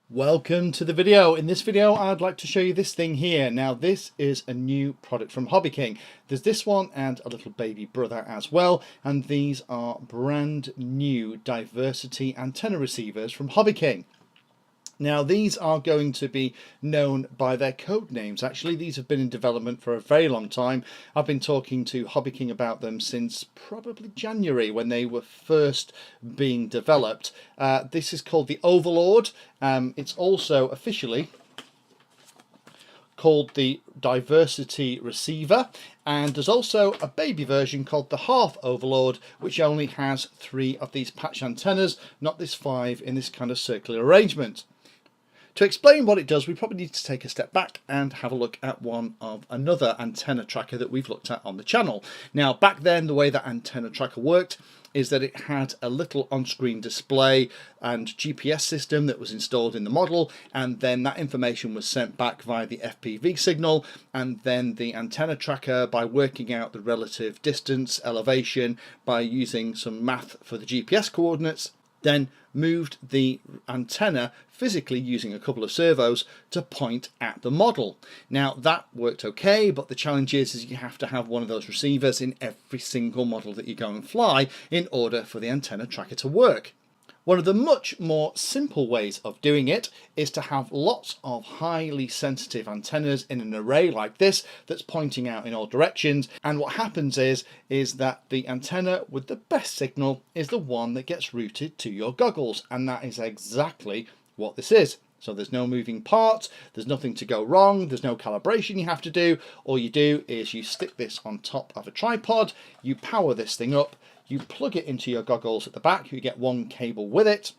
Welcome to the video. In this video I'd like to show you this thing here. Now this is a new product from Hobby King. There's this one and a little baby brother as well, and these are brand new diversity antenna receivers from Hobby King. Now these are going to be known by their code names. Actually, these have been in development for a very long time. I've been talking to Hobby King about them since probably January when they were first being developed. This is called the Overlord. It's also officially called the Diversity Receiver, and there's also a baby version called the Half Overlord, which only has 3 of these patch antennas, not this 5 in this kind of circular arrangement. To explain what it does, we probably need to take a step back and have a look at another antenna tracker that we've looked at on the channel. Now, back then, the way that antenna tracker worked is that it had a little on-screen display and GPS system that was installed in the model, and then that information was sent back via the FPV signal, and then the antenna tracker, by working out the relative distance, elevation, by using some math for the GPS coordinates, then moved the antenna physically using a couple of servos to point at the model. Now that worked okay, but the challenge is you have to have one of those receivers in every single model that you go and fly in order for the antenna tracker to work. One of the much more simple ways of doing it is to have lots of highly sensitive antennas in an array like this that's pointing out in all directions, and what happens is that the antenna with the best signal is the one that gets routed to your goggles, and that is exactly what this is. So there's no moving parts, there's nothing to go wrong, there's no calibration you have to do. All you do is you stick this on top of a tripod, you power this thing up, you plug it into your goggles at the back, you get one cable with it,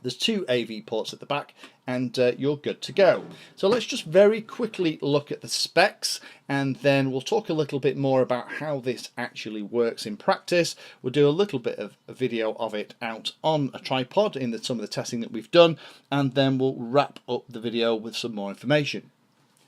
there's 2 AV ports at the back, and you're good to go. So let's just very quickly look at the specs, and then we'll talk a little bit more about how this actually works in practice. We'll do a little bit of a video of it out on a tripod in some of the testing that we've done, and then we'll wrap up the video with some more information.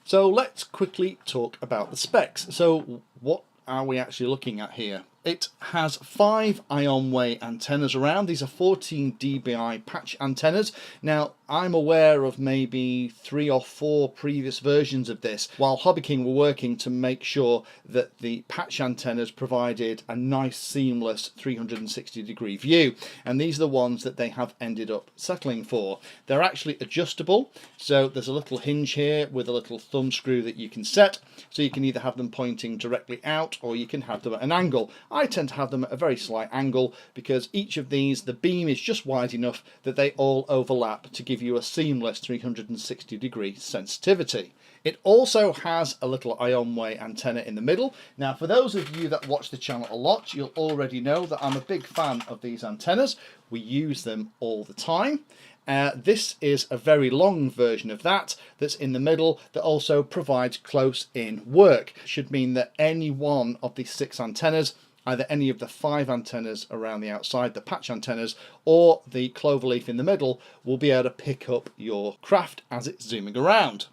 So let's quickly talk about the specs. So what are we actually looking at here? It has 5 IonWay antennas around. These are 14 dBi patch antennas. Now, I'm aware of maybe 3 or 4 previous versions of this, while Hobby King were working to make sure that the patch antennas provided a nice seamless 360-degree view. And these are the ones that they have ended up settling for. They're actually adjustable. So there's a little hinge here with a little thumb screw that you can set. So you can either have them pointing directly out or you can have them at an angle. I tend to have them at a very slight angle because each of these, the beam is just wide enough that they all overlap to give you a seamless 360-degree sensitivity. It also has a little IonWay antenna in the middle. Now, for those of you that watch the channel a lot, you'll already know that I'm a big fan of these antennas. We use them all the time. This is a very long version of that's in the middle that also provides close-in work. It should mean that any one of these 6 antennas, either any of the 5 antennas around the outside, the patch antennas, or the cloverleaf in the middle, will be able to pick up your craft as it's zooming around.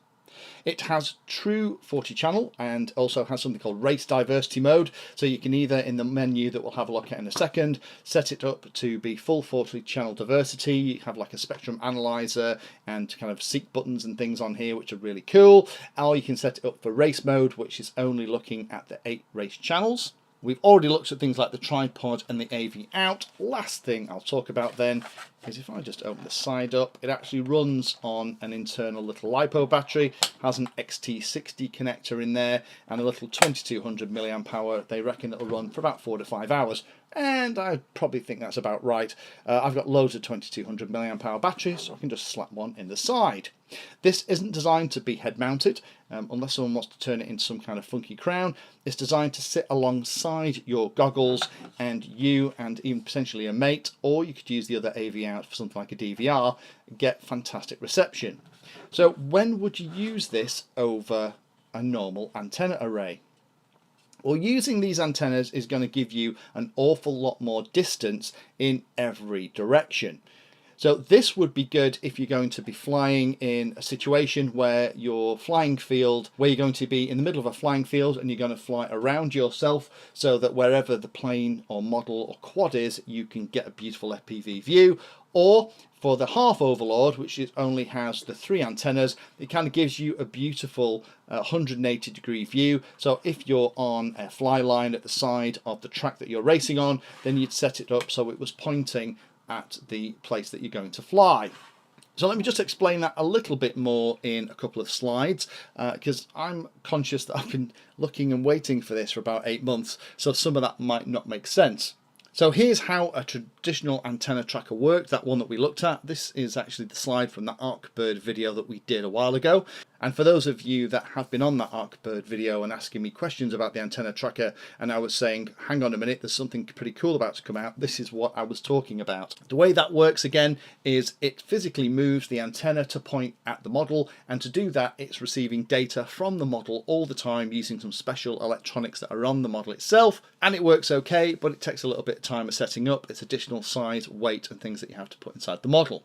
It has true 40 channel and also has something called race diversity mode, so you can either, in the menu that we'll have a look at in a second, set it up to be full 40 channel diversity. You have like a spectrum analyzer and kind of seek buttons and things on here which are really cool, or you can set it up for race mode, which is only looking at the 8 race channels. We've already looked at things like the tripod and the AV out. Last thing I'll talk about then is if I just open the side up, it actually runs on an internal little LiPo battery, has an XT60 connector in there, and a little 2200 milliamp hour. They reckon it'll run for about 4 to 5 hours. And I probably think that's about right. I've got loads of 2200 milliamp hour batteries, so I can just slap one in the side. This isn't designed to be head mounted, unless someone wants to turn it into some kind of funky crown. It's designed to sit alongside your goggles, and you and even potentially a mate, or you could use the other AV out for something like a DVR, get fantastic reception. So when would you use this over a normal antenna array? Well, using these antennas is going to give you an awful lot more distance in every direction. So this would be good if you're going to be flying in a situation where your flying field, where you're going to be in the middle of a flying field and you're going to fly around yourself so that wherever the plane or model or quad is, you can get a beautiful FPV view. Or For the half Overlord, which only has the 3 antennas, it kind of gives you a beautiful 180-degree view. So if you're on a fly line at the side of the track that you're racing on, then you'd set it up so it was pointing at the place that you're going to fly. So let me just explain that a little bit more in a couple of slides, because I'm conscious that I've been looking and waiting for this for about 8 months, so some of that might not make sense. So here's how a traditional antenna tracker worked, that one that we looked at. This is actually the slide from the Arcbird video that we did a while ago. And for those of you that have been on that Arcbird video and asking me questions about the antenna tracker, and I was saying, hang on a minute, there's something pretty cool about to come out, this is what I was talking about. The way that works again is it physically moves the antenna to point at the model, and to do that it's receiving data from the model all the time using some special electronics that are on the model itself, and it works okay, but it takes a little bit of time of setting up. It's additional size, weight and things that you have to put inside the model.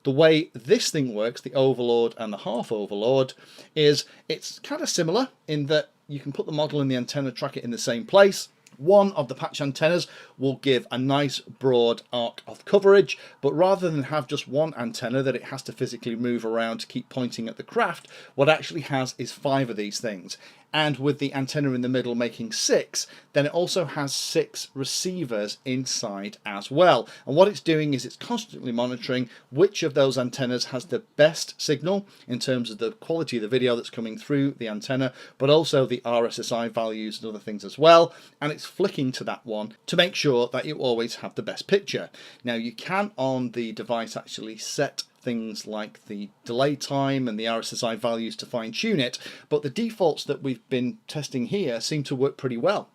The way this thing works, the Overlord and the half Overlord, is it's kind of similar in that you can put the model and the antenna tracker in the same place. One of the patch antennas will give a nice broad arc of coverage, but rather than have just one antenna that it has to physically move around to keep pointing at the craft, what it actually has is 5 of these things. And with the antenna in the middle making 6, then it also has 6 receivers inside as well. And what it's doing is it's constantly monitoring which of those antennas has the best signal in terms of the quality of the video that's coming through the antenna, but also the RSSI values and other things as well. And it's flicking to that one to make sure that you always have the best picture. Now you can on the device actually set things like the delay time and the RSSI values to fine tune it, but the defaults that we've been testing here seem to work pretty well.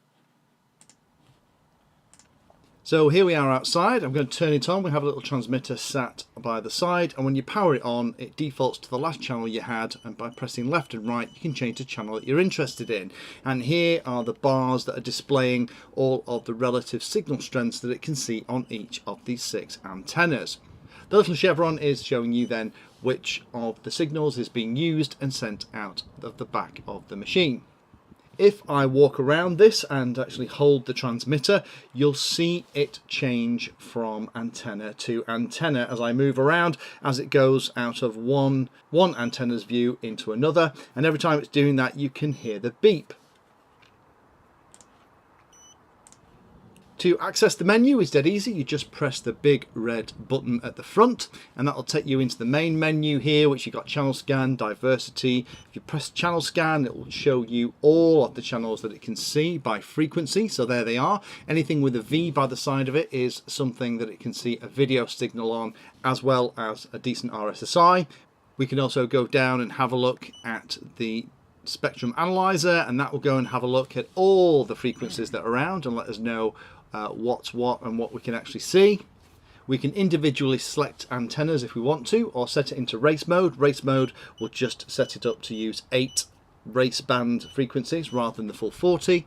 So here we are outside. I'm going to turn it on. We have a little transmitter sat by the side, and when you power it on, it defaults to the last channel you had, and by pressing left and right you can change the channel that you're interested in. And here are the bars that are displaying all of the relative signal strengths that it can see on each of these 6 antennas. The little chevron is showing you then which of the signals is being used and sent out of the back of the machine. If I walk around this and actually hold the transmitter, you'll see it change from antenna to antenna as I move around, as it goes out of one antenna's view into another, and every time it's doing that you can hear the beep. To access the menu is dead easy. You just press the big red button at the front and that'll take you into the main menu here, which you've got channel scan, diversity. If you press channel scan, it will show you all of the channels that it can see by frequency. So there they are. Anything with a V by the side of it is something that it can see a video signal on, as well as a decent RSSI. We can also go down and have a look at the spectrum analyzer, and that will go and have a look at all the frequencies that are around and let us know what's what and what we can actually see. We can individually select antennas if we want to, or set it into race mode. Race mode will just set it up to use 8 race band frequencies rather than the full 40.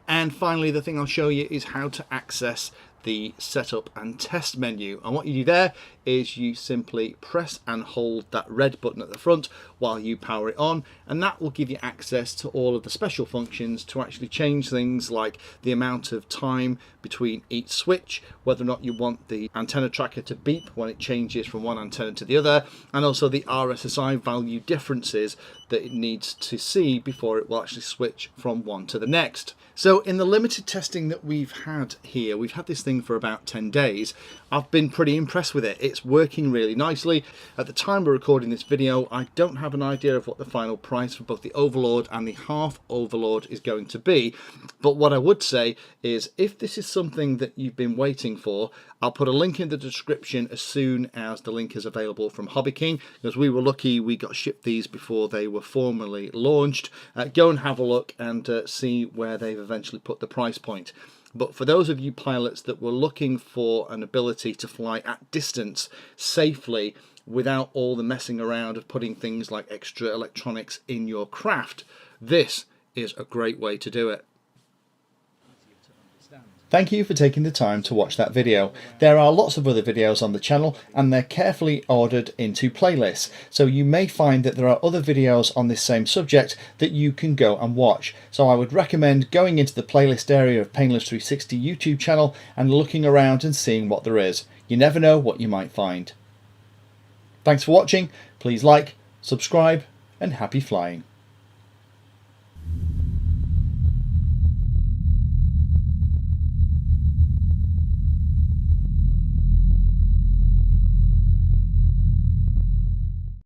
And finally, the thing I'll show you is how to access the setup and test menu. And what you do there is you simply press and hold that red button at the front while you power it on, and that will give you access to all of the special functions to actually change things like the amount of time between each switch, whether or not you want the antenna tracker to beep when it changes from one antenna to the other, and also the RSSI value differences that it needs to see before it will actually switch from one to the next. So in the limited testing that we've had here, we've had this thing for about 10 days. I've been pretty impressed with it. It's working really nicely. At the time we're recording this video, I don't have an idea of what the final price for both the Overlord and the half Overlord is going to be. But what I would say is, if this is something that you've been waiting for, I'll put a link in the description as soon as the link is available from Hobby King, because we were lucky we got shipped these before they were formally launched. Go and have a look and see where they've eventually put the price point. But for those of you pilots that were looking for an ability to fly at distance safely without all the messing around of putting things like extra electronics in your craft, this is a great way to do it. Thank you for taking the time to watch that video. There are lots of other videos on the channel and they're carefully ordered into playlists, so you may find that there are other videos on this same subject that you can go and watch. So I would recommend going into the playlist area of Painless 360 YouTube channel and looking around and seeing what there is. You never know what you might find. Thanks for watching. Please like, subscribe, and happy flying.